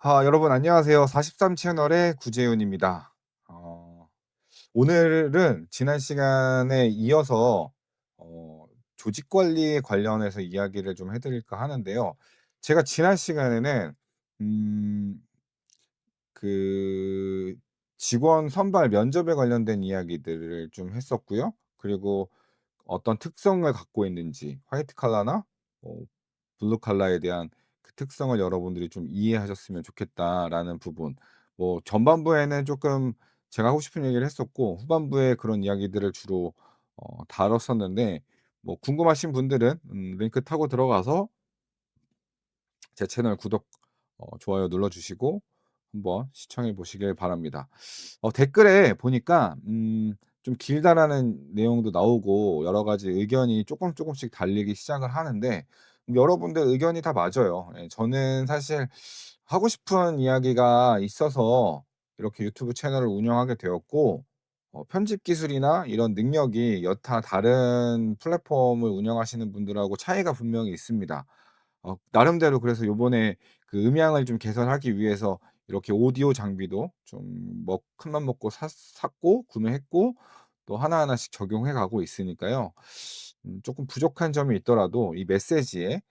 여러분 안녕하세요. 43 채널의 구재훈입니다. 어 오늘은 지난 시간에 이어서 조직 관리에 관련해서 이야기를 좀 해 드릴까 하는데요. 제가 지난 시간에는 음 그 직원 선발 면접에 관련된 이야기들을 좀 했었고요. 그리고 어떤 특성을 갖고 있는지 화이트 칼라나 블루 칼라에 대한 그 특성을 여러분들이 좀 이해하셨으면 좋겠다라는 부분. 전반부에는 쪼끔 제가 하고 싶은 얘기를 했었고 후반부에 그런 이야기들을 주로 다뤘었는데, 궁금하신 분들은 링크 타고 들어가서 제 채널 구독 좋아요 눌러 주시고 한번 시청해 보시길 바랍니다. 댓글에 보니까 좀 길다라는 내용도 나오고 여러 가지 의견이 쪼끔씩 달리기 시작을 하는데, 여러분들 의견이 다 맞아요. 예, 저는 사실 하고 싶은 이야기가 있어서 이렇게 유튜브 채널을 운영하게 되었고, 편집 기술이나 이런 능력이 여타 다른 플랫폼을 운영하시는 분들하고 차이가 분명히 있습니다. 나름대로 그래서 요번에 그 음향을 좀 개선하기 위해서 이렇게 오디오 장비도 좀 큰맘 먹고 샀고 구매했고 또 하나하나씩 적용해 가고 있으니까요. 쪼끔 부족한 점이 있더라도 이 메시지에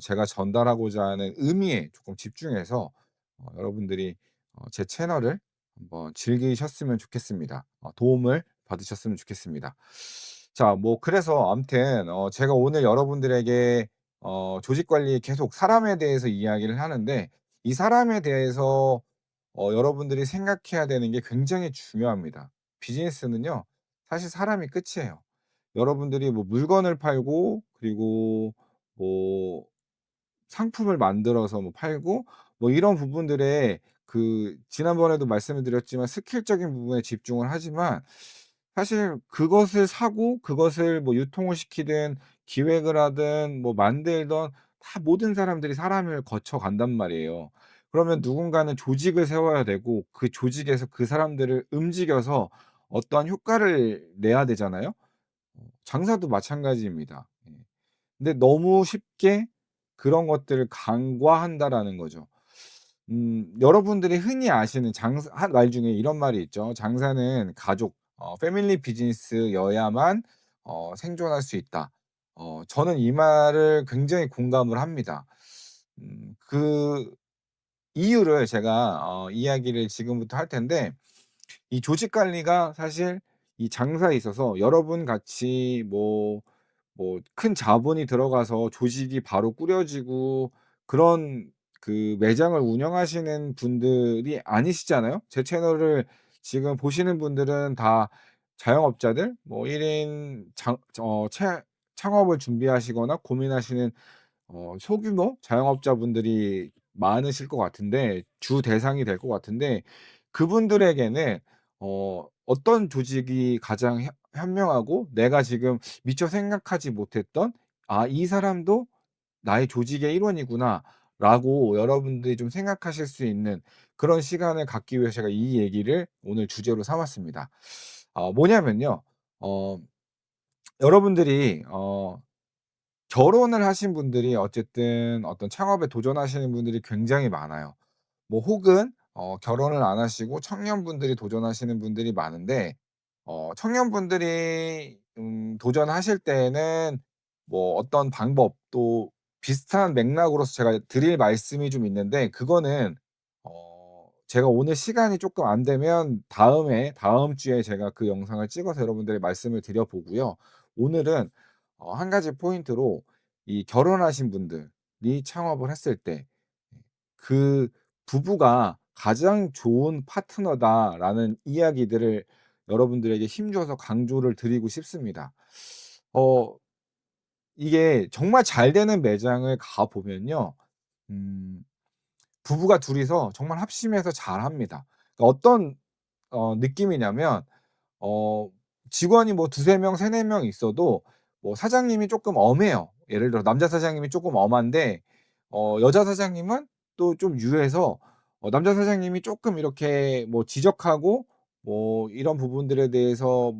제가 전달하고자 하는 의미에 조금 집중해서 여러분들이 제 채널을 한번 즐기셨으면 좋겠습니다. 도움을 받으셨으면 좋겠습니다. 자, 그래서 아무튼 제가 오늘 여러분들에게 조직 관리 계속 사람에 대해서 이야기를 하는데, 이 사람에 대해서 여러분들이 생각해야 되는 게 굉장히 중요합니다. 비즈니스는요, 사실 사람이 끝이에요. 여러분들이 물건을 팔고 그리고 뭐 상품을 만들어서 팔고 이런 부분들에 지난번에도 말씀을 드렸지만 스킬적인 부분에 집중을 하지만, 사실 그것을 사고 그것을 유통을 시키든 기획을 하든 만들든 다 모든 사람들이 사람을 거쳐 간단 말이에요. 그러면 누군가는 조직을 세워야 되고 그 조직에서 그 사람들을 움직여서 어떠한 효과를 내야 되잖아요. 장사도 마찬가지입니다. 예. 근데 너무 쉽게 그런 것들을 간과한다라는 거죠. 여러분들이 흔히 아시는 장사 한 말 중에 이런 말이 있죠. "장사는 가족 패밀리 비즈니스여야만 생존할 수 있다." 저는 이 말을 굉장히 공감을 합니다. 그 이유를 제가 이야기를 지금부터 할 텐데, 이 조직 관리가 사실 이 장사에 있어서 여러분 같이 큰 자본이 들어가서 조직이 바로 꾸려지고 그런 매장을 운영하시는 분들이 아니시잖아요. 제 채널을 지금 보시는 분들은 다 자영업자들, 1 인 장 어 채 창업을 준비하시거나 고민하시는 소규모 자영업자분들이 많으실 것 같은데, 주 대상이 될 것 같은데, 그분들에게는 어떤 조직이 가장 현명하고 내가 지금 미처 생각하지 못했던 '아, 이 사람도 나의 조직의 일원이구나.'라고 여러분들이 좀 생각하실 수 있는 그런 시간을 갖기 위해서 제가 이 얘기를 오늘 주제로 삼았습니다. 뭐냐면요. 어 여러분들이 결혼을 하신 분들이 어쨌든 어떤 창업에 도전하시는 분들이 굉장히 많아요. 혹은 결혼을 안 하시고 청년분들이 도전하시는 분들이 많은데, 청년분들이 도전하실 때에는 어떤 방법 또 비슷한 맥락으로서 제가 드릴 말씀이 좀 있는데, 그거는 제가 오늘 시간이 쪼끔 안 되면 다음 주에 제가 그 영상을 찍어서 여러분들에게 말씀을 드려 보고요. 오늘은 한 가지 포인트로 이 결혼하신 분들이 창업을 했을 때 그 부부가 가장 좋은 파트너다라는 이야기들을 여러분들에게 힘줘서 강조를 드리고 싶습니다. 어 이게 정말 잘 되는 매장을 가 보면요. 음 부부가 둘이서 정말 합심해서 잘합니다. 그러니까 어떤 느낌이냐면, 어 직원이 2-3 명, 3-4명 있어도 사장님이 쪼끔 엄해요. 예를 들어 남자 사장님이 쪼끔 엄한데 여자 사장님은 또 좀 유해서 남자 사장님이 쪼끔 이렇게 지적하고 이런 부분들에 대해서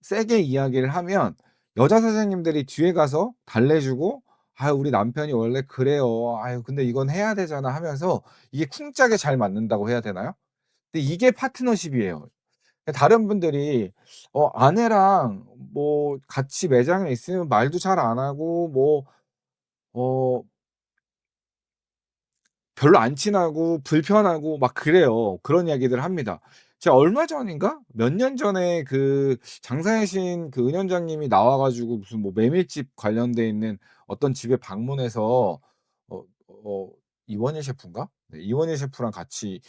세게 이야기를 하면 여자 사장님들이 뒤에 가서 달래 주고 "아유 우리 남편이 원래 그래요. 아유 근데 이건 해야 되잖아." 하면서 이게 쿵짝에 잘 맞는다고 해야 되나요? 근데 이게 파트너십이에요. 다른 분들이 아내랑 뭐 같이 매장에 있으면 말도 잘 안 하고 뭐 어 별로 안 친하고 불편하고 막 그래요. 그런 이야기들을 합니다. 제가 얼마 전인가 몇 년 전에 그 장사의 신 그 은현장님이 나와 가지고 무슨 뭐 메밀집 관련돼 있는 어떤 집에 방문해서 어 어 이원일 셰프인가? 네 이원일 셰프랑 같이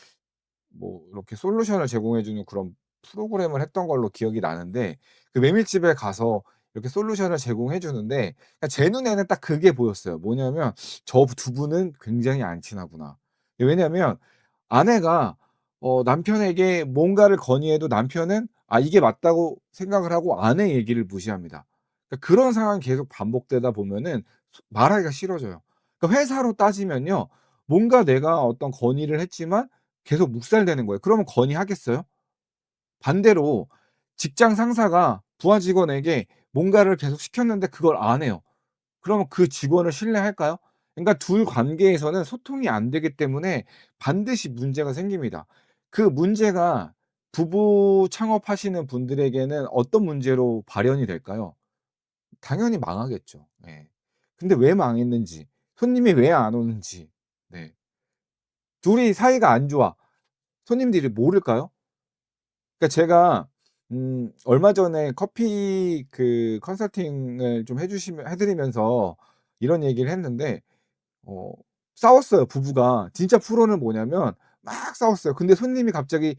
뭐 이렇게 솔루션을 제공해 주는 그런 프로그램을 했던 걸로 기억이 나는데 그 메밀집에 가서 이렇게 솔루션을 제공해 주는데 그러니까 제 눈에는 딱 그게 보였어요. 뭐냐면 '저 두 분은 굉장히 안 친하구나.' 왜냐면 아내가 남편에게 뭔가를 건의해도 남편은 이게 맞다고 생각을 하고 아내 얘기를 무시합니다. 그러니까 그런 상황이 계속 반복되다 보면은 말하기가 싫어져요. 그러니까 회사로 따지면요. 뭔가 내가 어떤 건의를 했지만 계속 묵살되는 거예요. 그러면 건의하겠어요? 반대로 직장 상사가 부하 직원에게 뭔가를 계속 시켰는데 그걸 안 해요. 그러면 그 직원을 신뢰할까요? 그러니까 둘 관계에서는 소통이 안 되기 때문에 반드시 문제가 생깁니다. 그 문제가 부부 창업하시는 분들에게는 어떤 문제로 발현이 될까요? 당연히 망하겠죠. 예. 근데 왜 망했는지, 손님이 왜 안 오는지, 네. 둘이 사이가 안 좋아. 손님들이 모를까요? 그러니까 제가 얼마 전에 커피 그 컨설팅을 좀 해 드리면서 이런 얘기를 했는데 어 싸웠어요 부부가. 진짜 프로는 뭐냐면 막 싸웠어요. 근데 손님이 갑자기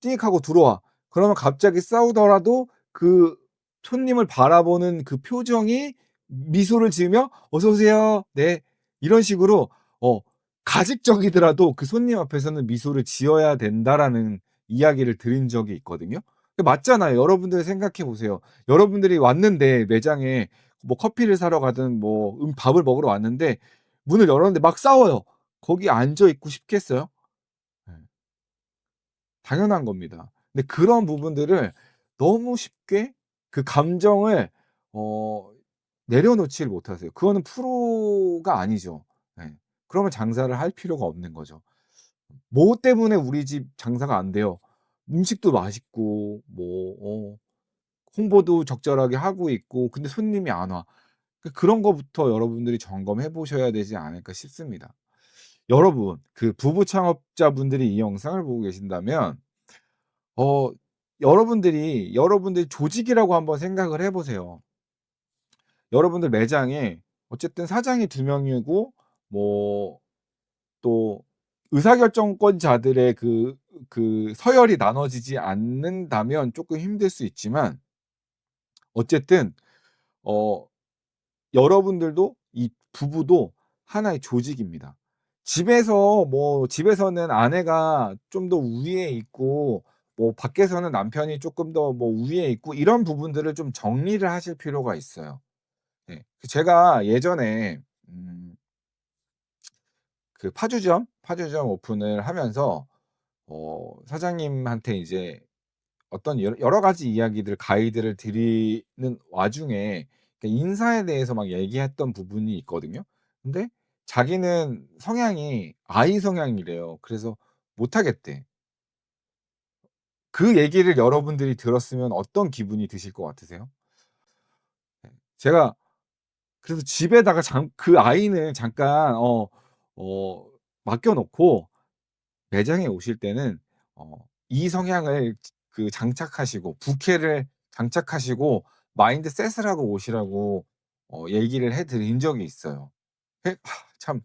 띵익 하고 들어와. 그러면 갑자기 싸우더라도 그 손님을 바라보는 그 표정이 미소를 지으며 "어서 오세요. 네." 이런 식으로 어 가식적이더라도 그 손님 앞에서는 미소를 지어야 된다라는 이야기를 드린 적이 있거든요. 맞잖아요. 여러분들 생각해 보세요. 여러분들이 왔는데 매장에 뭐 커피를 사러 가든 뭐 밥을 먹으러 왔는데 문을 열었는데 막 싸워요. 거기 앉아 있고 싶겠어요? 예. 당연한 겁니다. 근데 그런 부분들을 너무 쉽게 그 감정을 어 내려놓지를 못하세요. 그거는 프로가 아니죠. 예. 그러면 장사를 할 필요가 없는 거죠. 뭐 때문에 우리 집 장사가 안 돼요? 음식도 맛있고 뭐 홍보도 적절하게 하고 있고 근데 손님이 안 와. 그런 거부터 여러분들이 점검해 보셔야 되지 않을까 싶습니다. 여러분 그 부부 창업자분들이 이 영상을 보고 계신다면 어 여러분들이 조직이라고 한번 생각을 해 보세요. 여러분들 매장에 어쨌든 사장이 2 명이고 뭐 또 의사결정권자들의 그 서열이 나눠지지 않는다면 쪼끔 힘들 수 있지만 어쨌든 어 여러분들도 이 부부도 하나의 조직입니다. 집에서는 아내가 좀 더 우위에 있고 뭐 밖에서는 남편이 쪼끔 더 뭐 우위에 있고 이런 부분들을 좀 정리를 하실 필요가 있어요. 예. 제가 예전에 그 파주점 오픈을 하면서 사장님한테 이제 어떤 여러 가지 이야기들 가이드를 드리는 와중에 그 인사에 대해서 막 얘기했던 부분이 있거든요. 근데 자기는 성향이 I 성향이래요. 그래서 못 하겠대. 그 얘기를 여러분들이 들었으면 어떤 기분이 드실 것 같으세요? 네. 제가 그래서 집에다가 그 아이는 잠깐 어 맡겨 놓고 매장에 오실 때는 어 이 성향을 장착하시고 부캐를 장착하시고 마인드셋을 하고 오시라고 얘기를 해 드린 적이 있어요. 참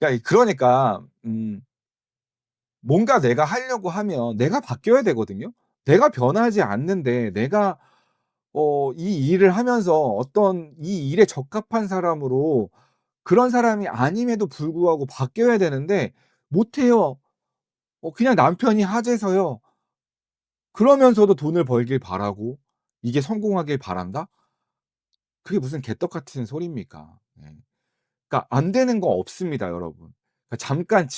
그러니까 뭔가 내가 하려고 하면 내가 바뀌어야 되거든요. 내가 변하지 않는데 내가 이 일을 하면서 어떤 이 일에 적합한 사람으로 그런 사람이 아님에도 불구하고 바뀌어야 되는데 못 해요. 그냥 남편이 하재서요. 그러면서도 돈을 벌길 바라고 이게 성공하길 바란다? 그게 무슨 개떡 같은 소리입니까? 예. 그러니까 안 되는 거 없습니다, 여러분. 그러니까 잠깐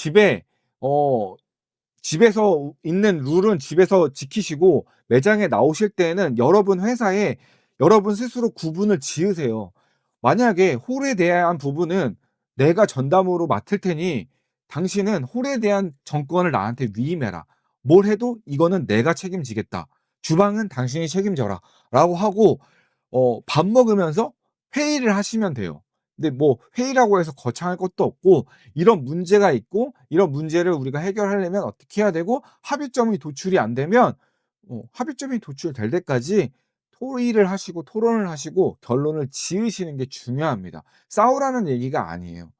어 집에서 있는 룰은 집에서 지키시고 매장에 나오실 때에는 여러분 회사에 여러분 스스로 구분을 지으세요. 만약에 홀에 대한 부분은 내가 전담으로 맡을 테니 당신은 홀에 대한 정권을 나한테 위임해라. 뭘 해도 이거는 내가 책임지겠다. 주방은 당신이 책임져라. 라고 하고 밥 먹으면서 회의를 하시면 돼요. 근데 뭐 회의라고 해서 거창할 것도 없고 이런 문제가 있고 이런 문제를 우리가 해결하려면 어떻게 해야 되고 합의점이 도출이 안 되면 합의점이 도출될 때까지 토의를 하시고 토론을 하시고 결론을 지으시는 게 중요합니다. 싸우라는 얘기가 아니에요.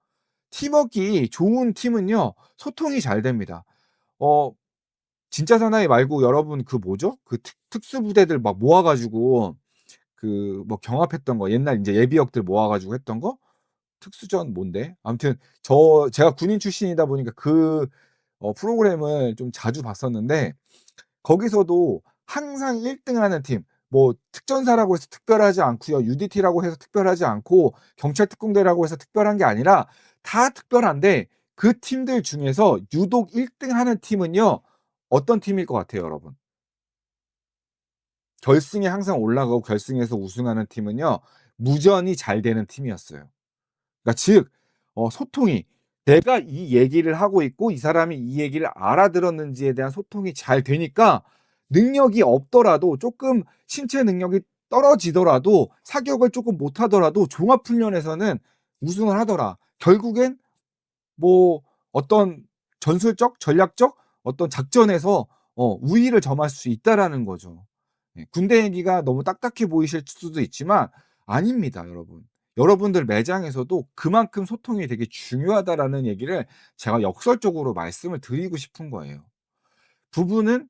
팀워크가 좋은 팀은요 소통이 잘 됩니다. 어 진짜 사나이 말고 여러분 그 뭐죠? 그 특수부대들 막 모아 가지고 그 뭐 경합했던 거 옛날 인제 예비역들 모아 가지고 했던 거? 특수전 뭔데? 아무튼 제가 군인 출신이다 보니까 그 프로그램을 좀 자주 봤었는데 거기서도 항상 1 등하는 팀 뭐 특전사라고 해서 특별하지 않고요. UDT라고 해서 특별하지 않고 경찰 특공대라고 해서 특별한 게 아니라 다 특별한데 그 팀들 중에서 유독 1 등하는 팀은요. 어떤 팀일 것 같아요 여러분? 결승에 항상 올라가고 결승에서 우승하는 팀은요. 무전이 잘 되는 팀이었어요. 그러니까 즉 소통이 내가 이 얘기를 하고 있고 이 사람이 이 얘기를 알아들었는지에 대한 소통이 잘 되니까 능력이 없더라도 쪼끔 신체 능력이 떨어지더라도 사격을 쪼끔 못하더라도 종합훈련에서는 우승을 하더라. 결국엔 뭐 어떤 전술적 전략적 어떤 작전에서 우위를 점할 수 있다라는 거죠. 예. 군대 얘기가 너무 딱딱해 보이실 수도 있지만 아닙니다 여러분. 여러분들 매장에서도 그만큼 소통이 되게 중요하다라는 얘기를 제가 역설적으로 말씀을 드리고 싶은 거예요. 부부는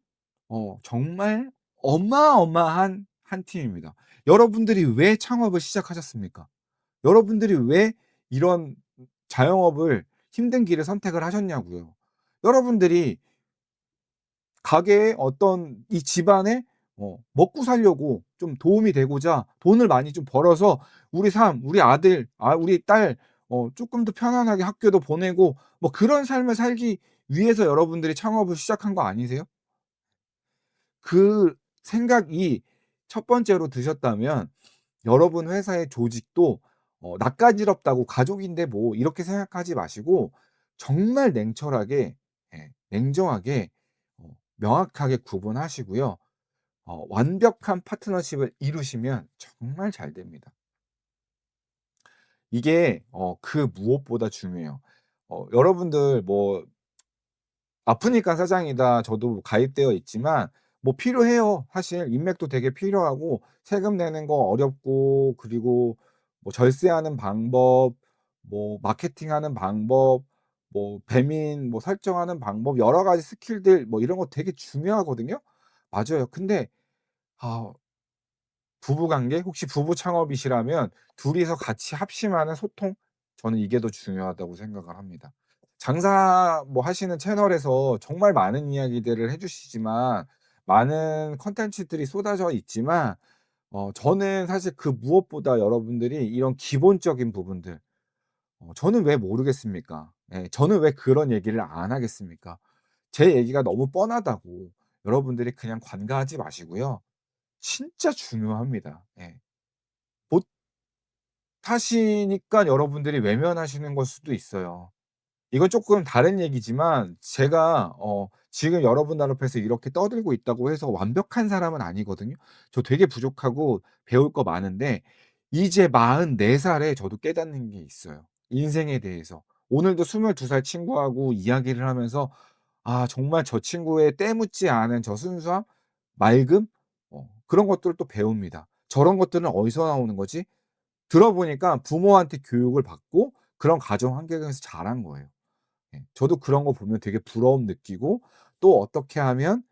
정말 어마어마한 한 팀입니다. 여러분들이 왜 창업을 시작하셨습니까? 여러분들이 왜 이런 자영업을 힘든 길을 선택을 하셨냐고요. 여러분들이 가게에 어떤 이 집안에 먹고 살려고 좀 도움이 되고자 돈을 많이 좀 벌어서 우리 아들 우리 딸 쪼끔 더 편안하게 학교도 보내고 뭐 그런 삶을 살기 위해서 여러분들이 창업을 시작한 거 아니세요? 그 생각이 첫 번째로 드셨다면 여러분 회사의 조직도 낯가지럽다고 '가족인데 뭐.' 이렇게 생각하지 마시고 정말 냉철하게 냉정하게 명확하게 구분하시고요. 완벽한 파트너십을 이루시면 정말 잘 됩니다. 이게 그 무엇보다 중요해요. 여러분들 뭐 아프니까 사장이다. 저도 가입되어 있지만 뭐 필요해요. 사실 인맥도 되게 필요하고 세금 내는 거 어렵고 그리고 뭐 절세하는 방법 뭐 마케팅하는 방법 뭐 배민 뭐 설정하는 방법 여러 가지 스킬들 뭐 이런 거 되게 중요하거든요. 맞아요. 근데 아 부부 관계 혹시 부부 창업이시라면 둘이서 같이 합심하는 소통 저는 이게 더 중요하다고 생각을 합니다. 장사 뭐 하시는 채널에서 정말 많은 이야기들을 해 주시지만 많은 콘텐츠들이 쏟아져 있지만 저는 사실 그 무엇보다 여러분들이 이런 기본적인 부분들 저는 왜 모르겠습니까? 예 저는 왜 그런 얘기를 안 하겠습니까? 제 얘기가 너무 뻔하다고 여러분들이 그냥 관가하지 마시고요. 진짜 중요합니다. 예. 못하시니까 여러분들이 외면하시는 걸 수도 있어요. 이건 쪼끔 다른 얘기지만 제가 지금 여러분들 앞에서 이렇게 떠들고 있다고 해서 완벽한 사람은 아니거든요. 저 되게 부족하고 배울 거 많은데 이제 44 살에 저도 깨닫는 게 있어요, 인생에 대해서. 오늘도 22살 친구하고 이야기를 하면서 아 정말 저 친구의 때묻지 않은 저 순수함, 맑음 그런 것들을 또 배웁니다. '저런 것들은 어디서 나오는 거지?' 들어보니까 부모한테 교육을 받고 그런 가정 환경에서 자란 거예요. 예. 저도 그런 거 보면 되게 부러움 느끼고 또 '어떻게 하면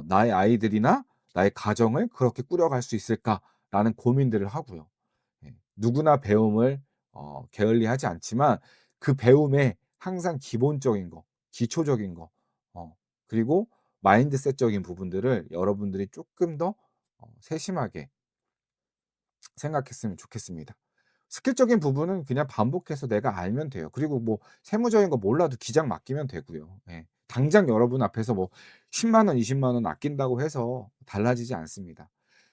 나의 아이들이나 나의 가정을 그렇게 꾸려갈 수 있을까?'라는 고민들을 하고요. 예. 누구나 배움을 게을리하지 않지만 그 배움에 항상 기본적인 거, 기초적인 거 그리고 마인드셋적인 부분들을 여러분들이 쪼끔 더 세심하게 생각했으면 좋겠습니다. 스킬적인 부분은 그냥 반복해서 내가 알면 돼요. 그리고 뭐 세무적인 거 몰라도 기장 맡기면 되고요. 예. 당장 여러분 앞에서 뭐 1 0원 20만 원 아낀다고 해서 달라지지 않습니다.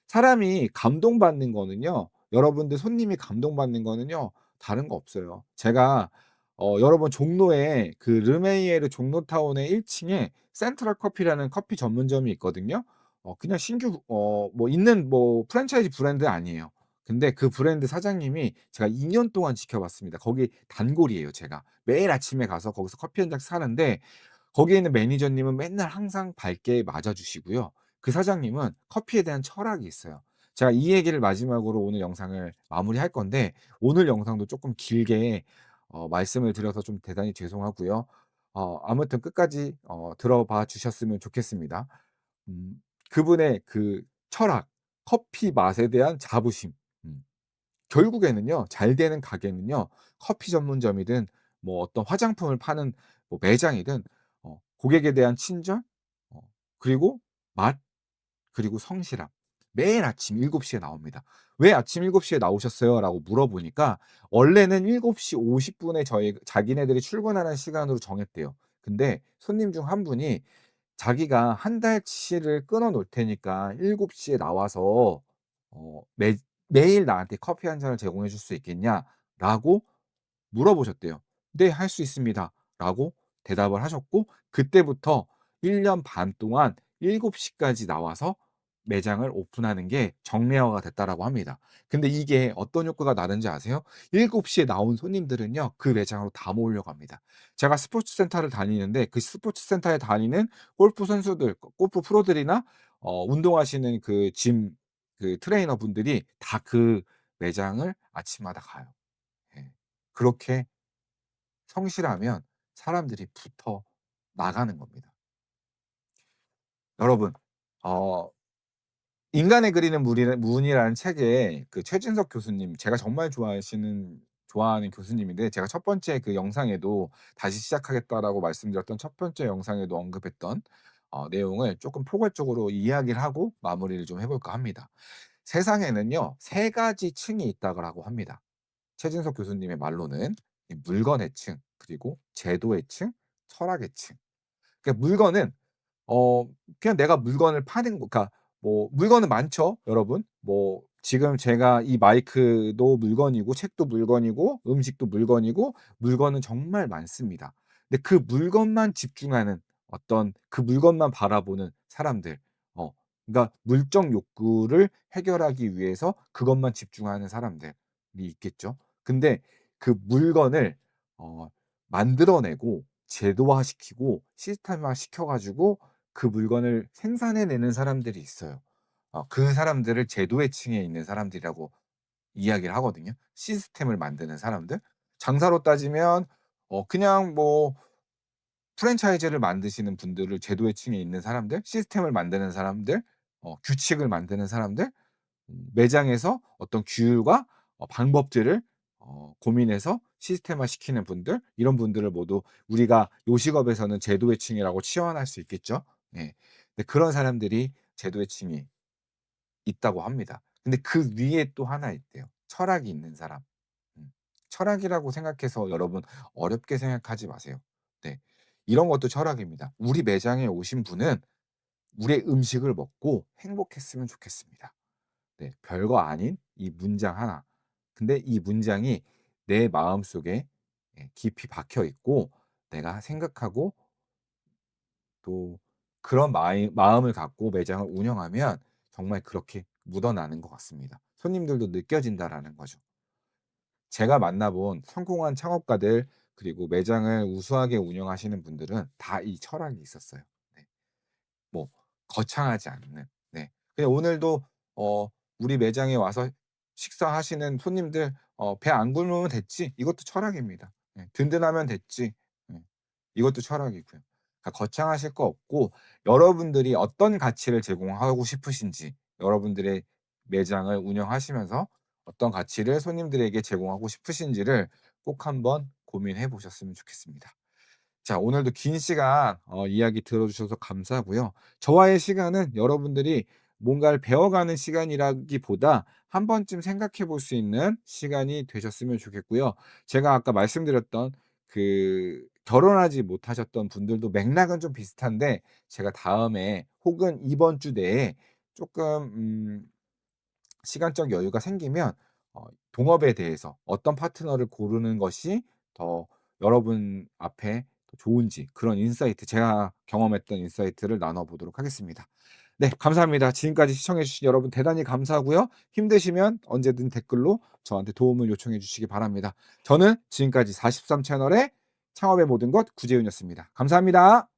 사람이 감동받는 거는요. 여러분들 손님이 감동받는 거는요 다른 거 없어요. 제가 여러분 종로에 그 르메이에르 종로타운의 1 층에 센트럴 커피라는 커피 전문점이 있거든요. 그냥 신규 뭐 있는 뭐 프랜차이즈 브랜드 아니에요. 근데 그 브랜드 사장님이 제가 2년 동안 지켜봤습니다. 거기 단골이에요 제가. 매일 아침에 가서 거기서 커피 한 잔씩 사는데 거기에 있는 매니저님은 맨날 항상 밝게 맞아 주시고요. 그 사장님은 커피에 대한 철학이 있어요. 제가 이 얘기를 마지막으로 오늘 영상을 마무리할 건데 오늘 영상도 쪼끔 길게 말씀을 드려서 좀 대단히 죄송하고요. 아무튼 끝까지 들어봐 주셨으면 좋겠습니다. 음 그분의 그 철학, 커피 맛에 대한 자부심. 음. 결국에는요 잘 되는 가게는요 커피 전문점이든 뭐 어떤 화장품을 파는 뭐 매장이든 고객에 대한 친절 그리고 맛 그리고 성실함. 매일 아침 7 시에 나옵니다. "왜 아침 7 시에 나오셨어요?"라고 물어보니까 원래는 7시 50 분에 자기네들이 출근하는 시간으로 정했대요. 근데 손님 중 한 분이 자기가 한 달치를 끊어 놓을 테니까 7 시에 나와서 매 매일 나한테 커피 한 잔을 제공해 줄 수 있겠냐?"라고 물어보셨대요. "네. 할 수 있습니다."라고 대답을 하셨고 그때부터 1년 반 동안 7 시까지 나와서 매장을 오픈하는 게 정례화가 됐다라고 합니다. 근데 이게 어떤 효과가 나는지 아세요? 7 시에 나온 손님들은요 그 매장으로 다 모으려고 합니다. 제가 스포츠 센터를 다니는데 그 스포츠 센터에 다니는 골프 선수들 골프 프로들이나 운동하시는 그 짐 그 트레이너 분들이 다 그 매장을 아침마다 가요. 예. 그렇게 성실하면 사람들이 붙어 나가는 겁니다. 여러분 어 인간의 그리는 문이라는 책에 그 최진석 교수님 제가 정말 좋아하는 교수님인데 제가 첫 번째 그 영상에도 "다시 시작하겠다."라고 말씀드렸던 첫 번째 영상에도 언급했던 내용을 쪼끔 포괄적으로 이야기를 하고 마무리를 좀 해 볼까 합니다. 세상에는요 3 가지 층이 있다고 합니다. 최진석 교수님의 말로는 이 물건의 층, 그리고 제도의 층, 철학의 층. 그러니까 물건은 어 그냥 내가 물건을 파는 거 그러니까 뭐 물건은 많죠, 여러분. 뭐 지금 제가 이 마이크도 물건이고 책도 물건이고 음식도 물건이고 물건은 정말 많습니다. 근데 그 물건만 집중하는 어떤 그 물건만 바라보는 사람들 그러니까 물적 욕구를 해결하기 위해서 그것만 집중하는 사람들이 있겠죠. 근데 그 물건을 어 만들어내고 제도화시키고 시스템화 시켜 가지고 그 물건을 생산해 내는 사람들이 있어요. 그 사람들을 제도의 층에 있는 사람들이라고 이야기를 하거든요. 시스템을 만드는 사람들. 장사로 따지면 그냥 뭐 프랜차이즈를 만드시는 분들을 제도의 층에 있는 사람들, 시스템을 만드는 사람들, 규칙을 만드는 사람들, 매장에서 어떤 규율과 방법들을 고민해서 시스템화 시키는 분들 이런 분들을 모두 우리가 요식업에서는 제도의 층이라고 치환할 수 있겠죠. 예. 근데 그런 사람들이 제도의 층이 있다고 합니다. 근데 그 위에 또 하나 있대요. 철학이 있는 사람. 음. 철학이라고 생각해서 여러분 어렵게 생각하지 마세요. 네. 이런 것도 철학입니다. 우리 매장에 오신 분은 우리의 음식을 먹고 행복했으면 좋겠습니다. 네. 별거 아닌 이 문장 하나. 근데 이 문장이 내 마음속에 깊이 박혀 있고 내가 생각하고 또 그런 마음을 갖고 매장을 운영하면 정말 그렇게 묻어나는 것 같습니다. 손님들도 느껴진다라는 거죠. 제가 만나 본 성공한 창업가들 그리고 매장을 우수하게 운영하시는 분들은 다 이 철학이 있었어요. 네. 뭐 거창하지 않는. 네. 그냥 오늘도 어 우리 매장에 와서 식사하시는 손님들 '배 안 굶으면 됐지.' 이것도 철학입니다. 예. '든든하면 됐지.' 예. 이것도 철학이고요. 그러니까 거창하실 거 없고 여러분들이 어떤 가치를 제공하고 싶으신지 여러분들의 매장을 운영하시면서 어떤 가치를 손님들에게 제공하고 싶으신지를 꼭 한번 고민해 보셨으면 좋겠습니다. 자 오늘도 긴 시간 이야기 들어 주셔서 감사하고요. 저와의 시간은 여러분들이 뭔가를 배워가는 시간이라기보다 한 번쯤 생각해 볼 수 있는 시간이 되셨으면 좋겠고요. 제가 아까 말씀드렸던 그 결혼하지 못하셨던 분들도 맥락은 좀 비슷한데 제가 다음에 혹은 이번 주 내에 쪼끔 시간적 여유가 생기면 동업에 대해서 어떤 파트너를 고르는 것이 더 여러분 앞에 더 좋은지 그런 인사이트 제가 경험했던 인사이트를 나눠 보도록 하겠습니다. 네 감사합니다. 지금까지 시청해 주신 여러분 대단히 감사하고요. 힘드시면 언제든 댓글로 저한테 도움을 요청해 주시기 바랍니다. 저는 지금까지 43 채널의 창업의 모든 것 구재윤이었습니다. 감사합니다.